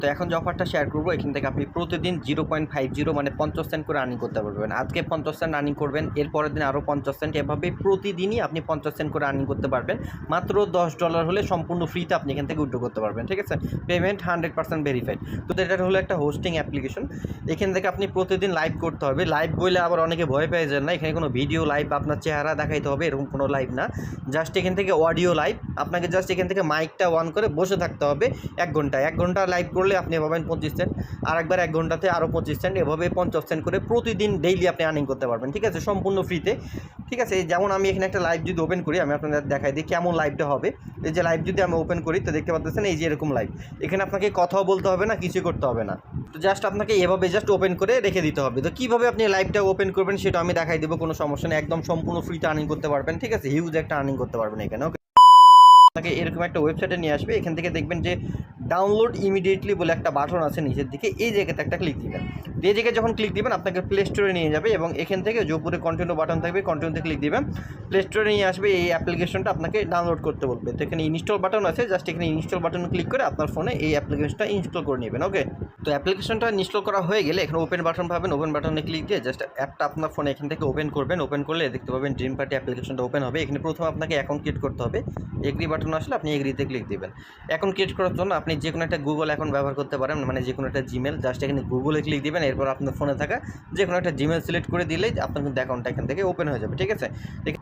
তো এখন যে অফারটা শেয়ার করবো এখান থেকে আপনি প্রতিদিন 0.50 মানে 50 সেন্ট করে আর্নিং করতে পারবেন। আজকে 50 সেন্ট আর্নিং করবেন, এর পরের দিন আরও 50 সেন্ট, এভাবে প্রতিদিনই আপনি 50 সেন্ট করে আর্নিং করতে পারবেন। মাত্র $10 হলে সম্পূর্ণ ফ্রিতে আপনি এখান থেকে উইথড্র করতে পারবেন। ঠিক আছে, পেমেন্ট 100% ভেরিফাইড। তো এটা হলো একটা হোস্টিং অ্যাপ্লিকেশন। এখান থেকে আপনি প্রতিদিন লাইভ করতে হবে। লাইভ বলে আবার অনেকে ভয় পেয়ে যান না, এখানে কোনো ভিডিও লাইভ আপনার চেহারা দেখাইতে হবে এরকম কোনো লাইভ না, জাস্ট এখান থেকে অডিও লাইভ। আপনাকে জাস্ট এখান থেকে মাইকটা অন করে বসে থাকতে হবে 1 ঘন্টা লাইভ করলে আপনি পাবেন 25 সেন্ট, আর একবার 1 ঘন্টাতে আরও 25 সেন্ট, এভাবে 50 সেন্ট করে প্রতিদিন ডেইলি আপনি আর্নিং করতে পারবেন। ঠিক আছে, সম্পূর্ণ ফ্রিতে। ঠিক আছে, যেমন আমি এখানে একটা লাইভ যদি ওপেন করি, আমি আপনাদের দেখাই দিই কেমন লাইভটা হবে। এই যে লাইভ যদি আমি ওপেন করি তো দেখতে পাচ্ছেন এই যে এরকম লাইভ। এখানে আপনাকে কথাও বলতে হবে না, কিছু করতে হবে না, তো জাস্ট আপনাকে এভাবে জাস্ট ওপেন করে রেখে দিতে হবে। তো কীভাবে আপনি লাইভটা ওপেন করবেন সেটা আমি দেখাই দেবো, কোনো সমস্যা নেই, একদম সম্পূর্ণ ফ্রিতে আর্নিং করতে পারবেন। ঠিক আছে, হিউজ একটা আর্নিং করতে পারবেন এখানে। ওকে, আপনাকে এরকম একটা ওয়েবসাইটে নিয়ে আসবে। এখান থেকে দেখবেন যে ডাউনলোড ইমিডিয়েটলি বলে একটা বাটন আছে নিচের দিকে, এই জায়গাতে একটা ক্লিক দিবেন। এই জায়গায় যখন ক্লিক দিবেন আপনাকে প্লে স্টোরে নিয়ে যাবে এবং এখান থেকে যে উপরে কন্টিনিউ বাটন থাকবে কন্টিনিউতে ক্লিক দিবেন, প্লে স্টোরে নিয়ে আসবে। এই অ্যাপ্লিকেশনটা আপনাকে ডাউনলোড করতে বলবে। তো এখানে ইনস্টল বাটন আছে, জাস্ট এখানে ইনস্টল বাটন ক্লিক করে আপনার ফোনে এই অ্যাপ্লিকেশনটা ইনস্টল করে নেবেন। ওকে, তো অ্যাপ্লিকেশনটা ইনস্টল করা হয়ে গেলে এখানে ওপেন বাটন পাবেন, ওপেন বাটনে ক্লিক দিয়ে জাস্ট অ্যাপটা আপনার ফোনে এখান থেকে ওপেন করবেন। ওপেন করলে দেখতে পাবেন ড্রিম পার্টি অ্যাপ্লিকেশনটা ওপেন হবে। এখানে প্রথমে আপনাকে অ্যাকাউন্ট ক্রিয়েট করতে হবে। এগ্রি বাটন আসলে আপনি এগ্রিতে ক্লিক দেবেন। অ্যাকাউন্ট ক্রিয়েট করার জন্য আপনি যে কোনো একটা গুগল অ্যাকাউন্ট ব্যবহার করতে পারেন, মানে যে কোনো একটা জিমেল, জাস্ট এখানে গুগলে ক্লিক দিবেন। এরপর আপনার ফোনে থাকা যে কোনো একটা জিমেল সিলেক্ট করে দিলেই আপনার কিন্তু অ্যাকাউন্টটা এখান থেকে ওপেন হয়ে যাবে। ঠিক আছে,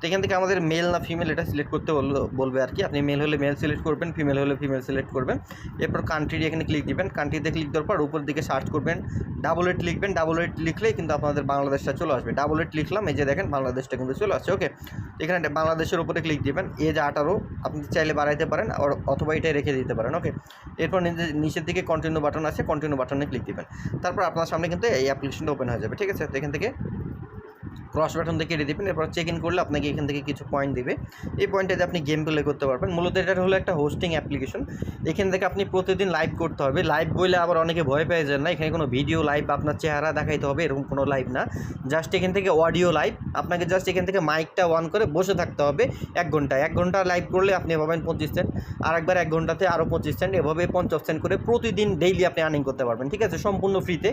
এখান থেকে আমাদের মেল না ফিমেল এটা সিলেক্ট করতে বলবে আর কি। আপনি মেল হলে মেল সিলেক্ট করবেন, ফিমেল হলে ফিমেল সিলেক্ট করবেন। এরপর কান্ট্রি এখানে ক্লিক দিবেন। কান্ট্রিতে ক্লিক দেওয়ার পর উপর দিকে সার্চ করবেন, $8 লিখবেন। $8 লিখলেই কিন্তু আপনাদের বাংলাদেশটা চলে আসবে। $8 লিখলাম, এই যে দেখেন বাংলাদেশটা কিন্তু চলে আসছে। ওকে, এখানে বাংলাদেশের উপরে ক্লিক দিবেন। এজ 18 আপনি চাইলে বাড়াইতে পারেন অথবা এটাই রেখে দিতে পারেন। ওকে, এরপর নিচের দিকে কন্টিনিউ বাটন আছে, কন্টিনিউ বাটনে ক্লিক দিবেন। তারপর আপনার সামনে কিন্তু এই অ্যাপ্লিকেশনটা ওপেন হয়ে যাবে। ঠিক আছে, তো এখান থেকে ক্রস বাটন থেকে কেটে দেবেন। এরপর চেক ইন করলে আপনাকে এখান থেকে কিছু পয়েন্ট দেবে। এই পয়েন্টটাতে আপনি গেম প্লে করতে পারবেন। মূলত এটা হলো একটা হোস্টিং অ্যাপ্লিকেশন। এখান থেকে আপনি প্রতিদিন লাইভ করতে হবে। লাইভ বলে আবার অনেকে ভয় পেয়ে যান না, এখানে কোনো ভিডিও লাইভ আপনার চেহারা দেখাইতে হবে এরকম কোনো লাইভ না, জাস্ট এখান থেকে অডিও লাইভ। আপনাকে জাস্ট এখান থেকে মাইকটা অন করে বসে থাকতে হবে 1 ঘন্টা লাইভ করলে আপনি পাবেন 25 সেন্ট, আর একবার 1 ঘন্টাতে আরও 25 সেন্ট, এভাবে 50 সেন্ট করে প্রতিদিন ডেইলি আপনি আর্নিং করতে পারবেন। ঠিক আছে, সম্পূর্ণ ফ্রিতে।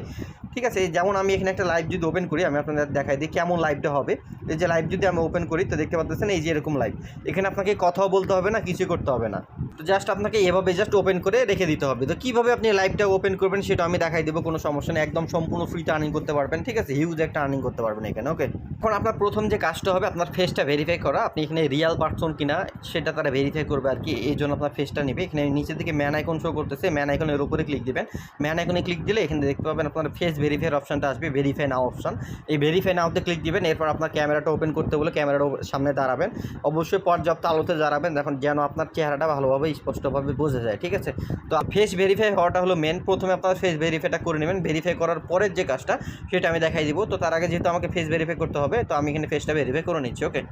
ঠিক আছে, যেমন আমি এখানে একটা লাইভ যদি ওপেন করি, আমি আপনাদের দেখাই দিই কেমন লাইভটা হবে। এই যে লাইভ যদি আমি ওপেন করি তো দেখতে পাচ্ছেন এই যে এরকম লাইভ। এখানে আপনাকে কথাও বলতে হবে না, কিছু করতে হবে না, তো জাস্ট আপনাকে এভাবে জাস্ট ওপেন করে রেখে দিতে হবে। তো কীভাবে আপনি লাইভটা ওপেন করবেন সেটা আমি দেখাই দেবো, কোনো সমস্যা নেই, একদম সম্পূর্ণ ফ্রিতে আর্নিং করতে পারবেন। ঠিক আছে, হিউজ একটা আর্নিং করতে পারবেন এখানে। ওকে, এখন আপনার প্রথম যে কাজটা হবে আপনার ফেসটা ভেরিফাই করা। আপনি এখানে রিয়াল পারসন কিনা সেটা তারা ভেরিফাই করবে আর কি, এই জন্য আপনার ফেসটা নেবে। এখানে নিচের দিকে ম্যান আইকন শো করতেছে, ম্যান আইকনের উপরে ক্লিক দেবেন। ম্যান আইকনে ক্লিক দিলে এখানে দেখতে পাবেন আপনার ফেস ভেরিফাইয়ের অপশনটা আসবে, ভেরিফাই নাও অপশন। এই ভেরিফাই নাওতে ক্লিক দিবেন। এরপর আপনার ক্যামেরাটা ওপেন করতে বলে ক্যামেরার সামনে দাঁড়াবেন, অবশ্যই পর্যাপ্ত আলোতে দাঁড়াবেন, দেখুন যেন আপনার চেহারাটা ভালোভাবে স্পষ্টভাবে বোঝা যায়। ঠিক আছে, তো ফেস ভেরিফাই হওয়াটা হলো মেন। প্রথমে আপনার ফেস ভেরিফাইটা করে নেবেন। ভেরিফাই করার পরের যে কাজটা সেটা আমি দেখাই দিব। তো তার আগে যেহেতু আমাকে ফেস ভেরিফাই করতে হবে, তো আমি এখানে ফেসটা ভেরিফাই করে নিচ্ছি। ওকে,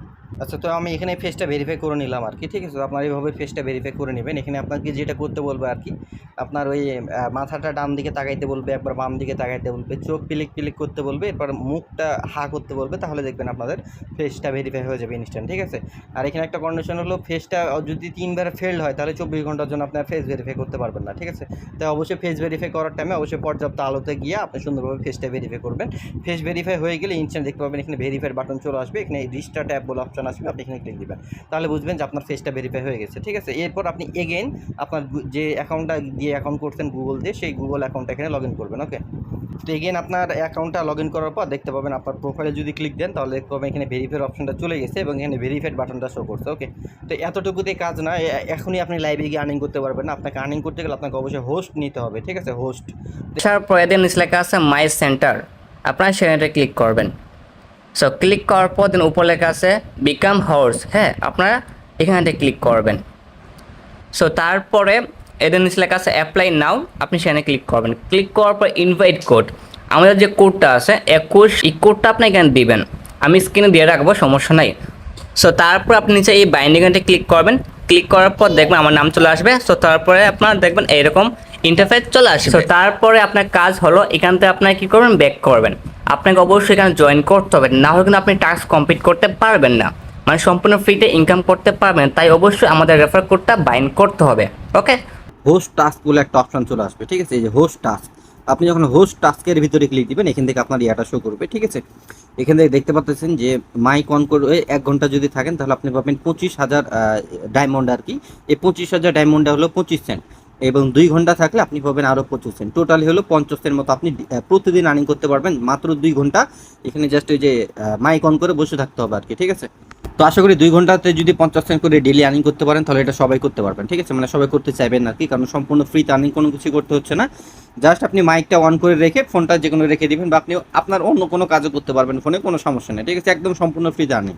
আচ্ছা, তো আমি এখানে ফেসটা ভেরিফাই করে নিলাম আর কি। ঠিক আছে, তো আপনার এইভাবে ফেসটা ভেরিফাই করে নেবেন। এখানে আপনাকে যেটা করতে বলবে আর কি, আপনার ওই মাথাটা ডান দিকে তাকাইতে বলবে, একবার বাম দিকে তাকাইতে বলবে, চোখ পিলিক করতে বলবে, এরপর মুখটা হা করতে বলবে, তাহলে দেখবেন আপনাদের ফেসটা ভেরিফাই হয়ে যাবে ইনস্ট্যান্ট। ঠিক আছে, আর এখানে একটা কন্ডিশন হলো ফেসটা যদি 3বার ফেল্ড হয় তাহলে 24 ঘন্টার জন্য আপনার ফেস ভেরিফাই করতে পারবেন না। ঠিক আছে, তাই অবশ্যই ফেস ভেরিফাই করার টাইমে অবশ্যই পর্যাপ্ত আলোতে গিয়ে আপনি সুন্দরভাবে ফেসটা ভেরিফাই করবেন। ফেস ভেরিফাই হয়ে গেলে ইনস্ট্যান্ট দেখতে পাবেন এখানে ভেরিফাইড বাটন চলে আসবে। এখানে রিস্টার্ট অ্যাপ বলে অপশন আসবে, আপনি এখানে ক্লিক দিবেন, তাহলে বুঝবেন যে আপনার ফেসটা ভেরিফাই হয়ে গেছে। ঠিক আছে, এরপর আপনি এগেইন আপনার যে অ্যাকাউন্টটা দিয়ে অ্যাকাউন্ট করছেন গুগল দিয়ে, সেই গুগল অ্যাকাউন্টটা এখানে লগ ইন করবেন। ওকে, তো এগেইন আপনার অ্যাকাউন্টটা লগ ইন করার পর দেখতে পাবেন আপনার প্রোফাইলে যদি ক্লিক দেন তাহলে দেখতে পাবেন এখানে ভেরিফাইড অপশনটা চলে গেছে এবং এখানে ভেরিফাইড বাটনটা শো করছে। ওকে, তো এতটুকুতে কাজ না, এখনই আপনি লাইভে গিয়ে আর্নিং করতে পারবেন না। আপনাকে আর্নিং করতে গেলে আপনাকে অবশ্যই হোস্ট নিতে হবে। ঠিক আছে, হোস্ট আসার পরে দেন নিচে লেখা আছে মাই সেন্টার, আপনারা সেখানে ক্লিক করবেন। সো ক্লিক করার পর দেন উপর লেখা আছে বিকাম হোস্ট, হ্যাঁ আপনারা এখানে ক্লিক করবেন। সো তারপরে এদের নিচে লেখা আছে অ্যাপ্লাই নাও, আপনি সেখানে ক্লিক করবেন। ক্লিক করার পর ইনভাইট কোড, আমাদের যে কোডটা আছে 21, এই কোডটা আপনি এখানে দিবেন, আমি স্ক্রিনে দিয়ে রাখবো, সমস্যা নাই। সো তারপর আপনি নিচে এই বাইন্ডিংয়ে ক্লিক করবেন। ক্লিক করার পর দেখবেন আমার নাম চলে আসবে। সো তারপরে আপনারা দেখবেন এইরকম ইন্টারফেস চলে আসবে। সো তারপরে আপনার কাজ হলো এখান থেকে আপনারা কী করবেন, ব্যাক করবেন। আপনাকে অবশ্যই এখানে জয়েন করতে হবে, না হলে কিন্তু আপনি টাস্ক কমপ্লিট করতে পারবেন না, মানে সম্পূর্ণ ফ্রিতে ইনকাম করতে পারবেন। তাই অবশ্যই আমাদের রেফার কোডটা বাইন্ড করতে হবে। ওকে, হোস্ট টাস্ক বলে একটা অপশন চলে আসবে, ঠিক আছে? এই যে হোস্ট টাস্ক, আপনি যখন হোস্ট টাস্কের ভিতরে ক্লিক দিবেন এখান থেকে আপনার ইয়াটা শো করবে, ঠিক আছে? এখান থেকে দেখতে পাচ্ছেন যে মাইক অন করে 1 ঘন্টা যদি থাকেন তাহলে আপনি পাবেন 25,000 ডায়মন্ড আর কি। এই 25,000 ডায়মন্ডটা হলো 25 সেন্ট, এবং 2 ঘন্টা থাকলে আপনি পাবেন আরও 25 সেন্ট, টোটালি হলো 50 সেন্ট মতো আপনি প্রতিদিন আর্নিং করতে পারবেন মাত্র 2 ঘন্টা। এখানে জাস্ট ওই যে মাইক অন করে বসে থাকতে হবে আর কি, ঠিক আছে? তো আশা করি 2 ঘন্টাতে যদি 50 সেন্ট করে ডেলি আর্নিং করতে পারেন তাহলে এটা সবাই করতে পারবেন, ঠিক আছে? মানে সবাই করতে চাইবেন আর কি, কারণ সম্পূর্ণ ফ্রিতে আর্নিং কোনো কিছু করতে হচ্ছে না। জাস্ট আপনি মাইকটা অন করে রেখে ফোনটা যে কোনো রেখে দিবেন, বা আপনি আপনার অন্য কোনো কাজও করতে পারবেন ফোনে, কোনো সমস্যা নেই, ঠিক আছে? একদম সম্পূর্ণ ফ্রিতে আর্নিং।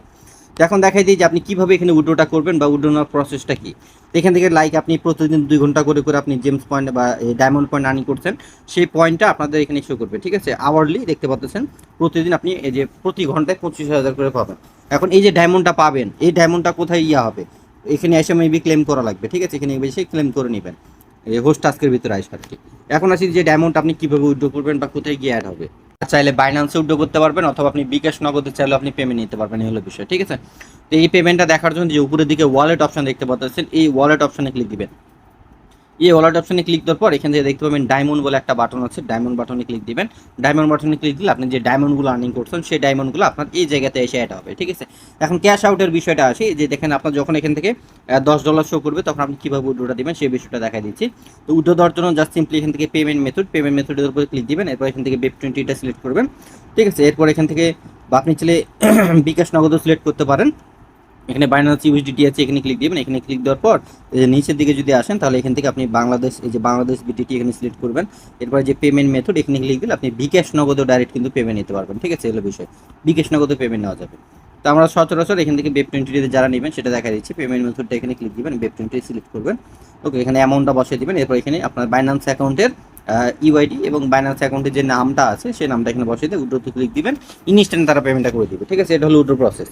এখন দেখাই দিই যে আপনি কীভাবে এখানে উইড্রোটা করবেন বা উইড্রোর প্রসেসটা কি। এখান থেকে লাইক আপনি প্রতিদিন 2 ঘন্টা করে করে আপনি জেমস পয়েন্ট বা ডায়মন্ড পয়েন্ট আর্নিং করছেন, সেই পয়েন্টটা আপনাদের এখানে শো করবে, ঠিক আছে? আওয়ারলি দেখতে পাচ্ছেন প্রতিদিন আপনি এই যে প্রতি ঘন্টায় 25,000 করে পাবেন। এখন এই যে ডায়মন্ডটা পাবেন, এই ডায়মন্ডটা কোথায় ইয়া হবে, এখানে এসে মেবি ক্লেম করা লাগবে, ঠিক আছে? এখানে এসে ক্লেম করে নেবেন এই হোস্ট টাস্কের ভিতরে আসবে আর কি। এখন আসি যে ডায়মন্ড আপনি কীভাবে উইড্রো করবেন বা কোথায় গিয়ে অ্যাড হবে। চাইলে বাইন্যান্সে উইড্রো করতে পারবেন, অথবা আপনি বিকাশ নগদে চাইলে আপনি পেমেন্ট নিতে পারবেন, এই হলো বিষয়, ঠিক আছে? তো এই পেমেন্টটা দেখার জন্য যে উপরের দিকে ওয়ালেট অপশন দেখতে পাচ্ছেন, এই ওয়ালেট অপশনে ক্লিক দিবেন। এই ওয়ালেট অপশনে ক্লিক দেওয়ার পর এখান থেকে দেখতে পাবেন ডায়মন্ড বলে একটা বাটন আছে, ডায়মন্ড বাটনে ক্লিক দিবেন। ডায়মন্ড বাটনে ক্লিক দিলে আপনি যে ডায়মন্ডগুলো আর্নিং করছেন সেই ডায়মন্ডগুলো আপনার এই জায়গাতে এসে অ্যাড হবে, ঠিক আছে? এখন ক্যাশ আউটের বিষয়টা আসে, যে দেখেন আপনার যখন এখান থেকে $10 শো করবে তখন আপনি কীভাবে উইড্রোটা দিবেন সেই বিষয়টা দেখা দিচ্ছি। তো উইড্রো দেওয়ার জন্য জাস্ট সিম্পলি এখান থেকে পেমেন্ট মেথডের উপরে ক্লিক দিবেন, এরপর এখান থেকে BEP20টা সিলেক্ট করবেন, ঠিক আছে? এরপর এখান থেকে বা আপনি চাইলে বিকাশ নগদও সিলেক্ট করতে পারেন। এখানে বাইন্যান্স ইউএসডিটি আছে, এখানে ক্লিক দিবেন। এখানে ক্লিক দেওয়ার পর নিচের দিকে যদি আসেন তাহলে এখান থেকে আপনি বাংলাদেশ, এই যে বাংলাদেশ বিটিটি এখানে সিলেক্ট করবেন। এরপরে যে পেমেন্ট মেথড এখানে ক্লিক দিলে আপনি বিকাশ নগদও ডাইরেক্ট কিন্তু পেমেন্ট নিতে পারবেন, ঠিক আছে? এগুলো বিষয়, বিকাশ নগদও পেমেন্ট নেওয়া যাবে। তো আমরা সচরাচর এখান থেকে BEP20তে যারা নেবেন সেটা দেখা দিচ্ছি। পেমেন্ট মেথডটা এখানে ক্লিক দিবেন, BEP20 সিলেক্ট করবেন, ওকে? এখানে অ্যামাউন্টটা বসিয়ে দিবেন। এরপর এখানে আপনার বাইন্যান্স অ্যাকাউন্টের ইউআইডি এবং বাইন্যান্স অ্যাকাউন্টের যে নামটা আছে সেই নামটা এখানে বসিয়ে দিয়ে উইড্রোতে ক্লিক দিবেন, ইনস্ট্যান্ট তারা পেমেন্টটা করে দিবে, ঠিক আছে? এটা হলো উইড্রো প্রসেস।